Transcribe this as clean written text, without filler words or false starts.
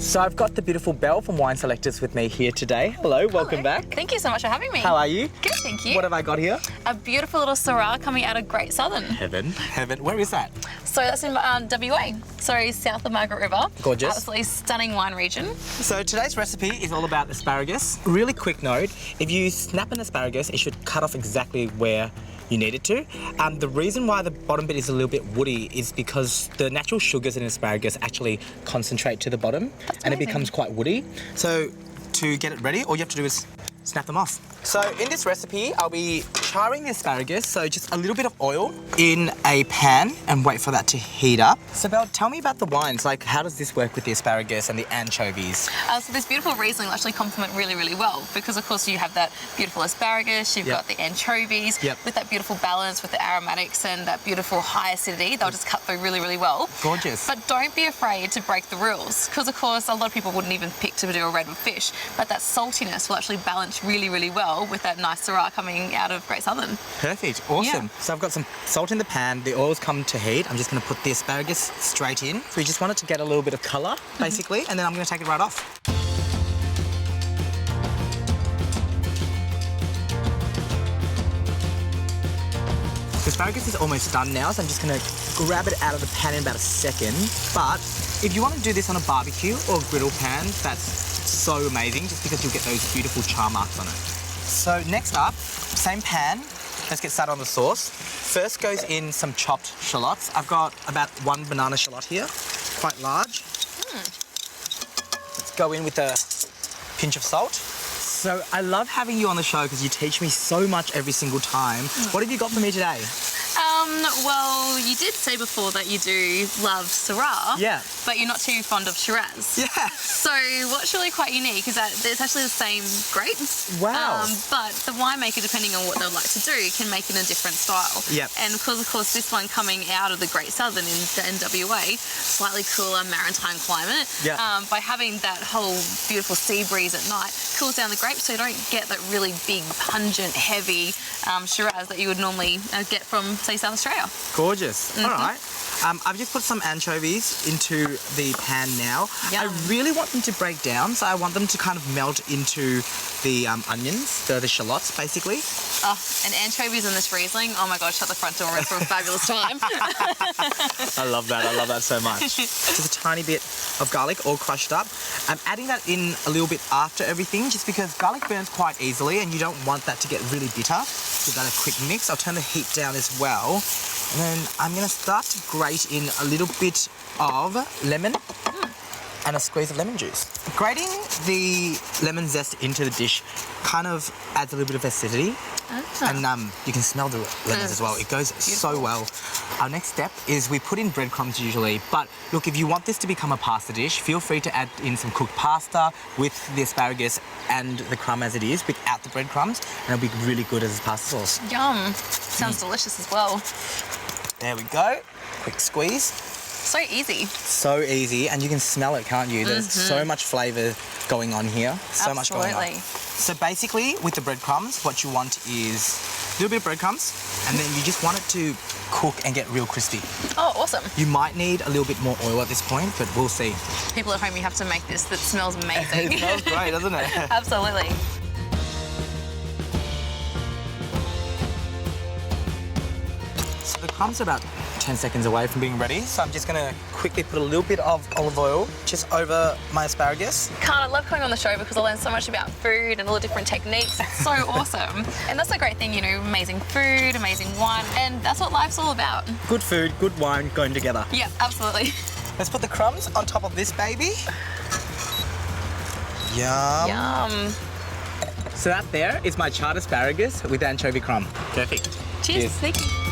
So I've got the beautiful Belle from Wine Selectors with me here today. Hello, welcome back. Thank you so much for having me. How are you? Good, thank you. What have I got here? A beautiful little Syrah coming out of Great Southern. Heaven. Where is that? So that's in WA. So south of Margaret River. Gorgeous. Absolutely stunning wine region. So today's recipe is all about asparagus. Really quick note, if you snap an asparagus, it should cut off exactly where you need it to. The reason why the bottom bit is a little bit woody is because the natural sugars in asparagus actually concentrate to the bottom and it becomes quite woody. So to get it ready, all you have to do is snap them off. So in this recipe, I'll be charring the asparagus, so just a little bit of oil in a pan and wait for that to heat up. So Belle, tell me about the wines, like how does this work with the asparagus and the anchovies? So this beautiful Riesling will actually complement really, really well because of course you have that beautiful asparagus, you've got the anchovies with that beautiful balance with the aromatics and that beautiful high acidity. They'll just cut through really, really well. Gorgeous. But don't be afraid to break the rules because of course a lot of people wouldn't even pick to do a red with fish, but that saltiness will actually balance really, really well with that nice Syrah coming out of Great Southern. Perfect, awesome. So I've got some salt in the pan, the oil's come to heat. I'm just gonna put the asparagus straight in. We just want it to get a little bit of color, basically, and then I'm gonna take it right off. The asparagus is almost done now, so I'm just gonna grab it out of the pan in about a second. But if you want to do this on a barbecue or griddle pan, that's so amazing, just because you'll get those beautiful char marks on it. So next up, same pan, let's get started on the sauce. First goes in some chopped shallots. I've got about 1 banana shallot here, quite large. Let's go in with a pinch of salt. So I love having you on the show because you teach me so much every single time. What have you got for me today? Well, you did say before that you do love Syrah, but you're not too fond of Shiraz. Yeah. So what's really quite unique is that it's actually the same grapes. Wow. But the winemaker, depending on what they'd like to do, can make it in a different style. Yep. And because, of course, this one coming out of the Great Southern in WA, slightly cooler maritime climate, by having that whole beautiful sea breeze at night, cools down the grapes so you don't get that really big, pungent, heavy Shiraz that you would normally get from, say, South Australia. Gorgeous. All right. I've just put some anchovies into the pan now. I really want them to break down, so I want them to kind of melt into the onions, the shallots, basically. Oh, and anchovies in this Riesling, oh my God, shut the front door, we're in for a fabulous time. I love that so much. Just a tiny bit of garlic, all crushed up. I'm adding that in a little bit after everything, just because garlic burns quite easily and you don't want that to get really bitter. Give that a quick mix. I'll turn the heat down as well. And then I'm gonna start to grate in a little bit of lemon and a squeeze of lemon juice. Grating the lemon zest into the dish kind of adds a little bit of acidity. And you can smell the lemons as well. It goes so well. Our next step is we put in breadcrumbs usually, but look, if you want this to become a pasta dish, feel free to add in some cooked pasta with the asparagus and the crumb as it is, without the breadcrumbs, and it'll be really good as a pasta sauce. Yum. Sounds delicious as well. There we go. Quick squeeze. So easy. So easy, and you can smell it, can't you? There's so much flavour going on here. So much going on. So basically, with the breadcrumbs, what you want is a little bit of breadcrumbs, and then you just want it to cook and get real crispy. Oh, awesome. You might need a little bit more oil at this point, but we'll see. People at home, you have to make this. That smells amazing. It smells great, doesn't it? Absolutely. So the crumbs are about 10 seconds away from being ready, so I'm just gonna quickly put a little bit of olive oil just over my asparagus. Khan, I love coming on the show because I learn so much about food and all the different techniques. It's so awesome. And that's a great thing, you know, amazing food, amazing wine, and that's what life's all about. Good food, good wine going together. Yeah, absolutely. Let's put the crumbs on top of this baby. Yum. Yum. So that there is my charred asparagus with anchovy crumb. Perfect. Cheers. Thank you.